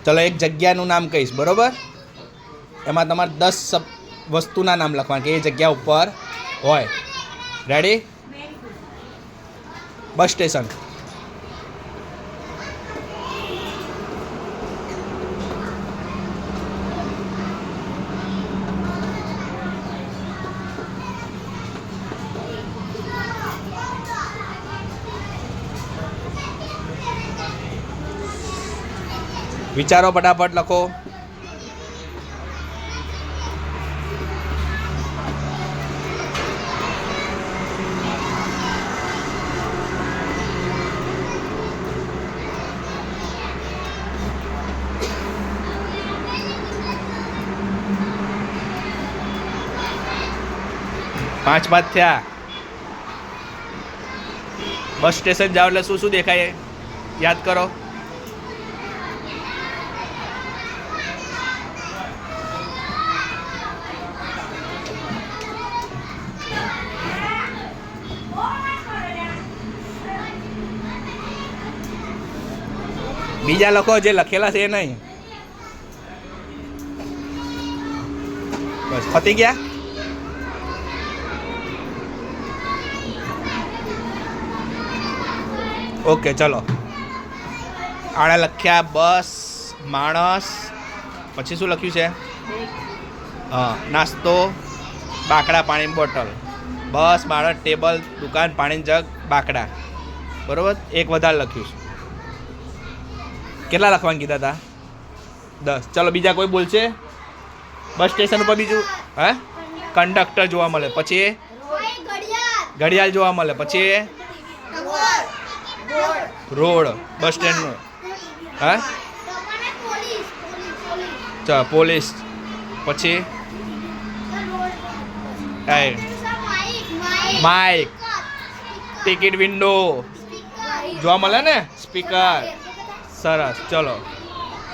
ચલો એક જગ્યાનું નામ કહીશ બરાબર, એમાં તમારે 10 વસ્તુના નામ લખવાના કે એ જગ્યા ઉપર હોય. રેડી? Bus station. વિચારો ફટાફટ લખો. પાંચ થયા. બસ સ્ટેશન જાઓ એટલે શું શું દેખાય યાદ કરો. બીજા લખો જે લખેલા છે એ નહીં. બસ પતી ગયા. ઓકે ચલો. આણે લખ્યા બસ, માણસ, પછી શું લખ્યું છે? હા, નાસ્તો, બાકડા, પાણીની બોટલ. બસ, માણસ, ટેબલ, દુકાન, પાણીની જગ, બાકડા. બરાબર, એક વધારે લખ્યું છે. કેટલા લખવાનું કીધા હતા? 10. ચલો બીજા કોઈ બોલશે? બસ સ્ટેશન ઉપર બીજું હે કંડક્ટર જોવા મળે, પછી ઘડિયાળ જોવા મળે, પછી રોડ બસ સ્ટેન્ડનો હે ચાલ પોલીસ, પછી માઇક, ટિકિટ વિન્ડો જોવા મળે ને, સ્પીકર. સરસ ચલો.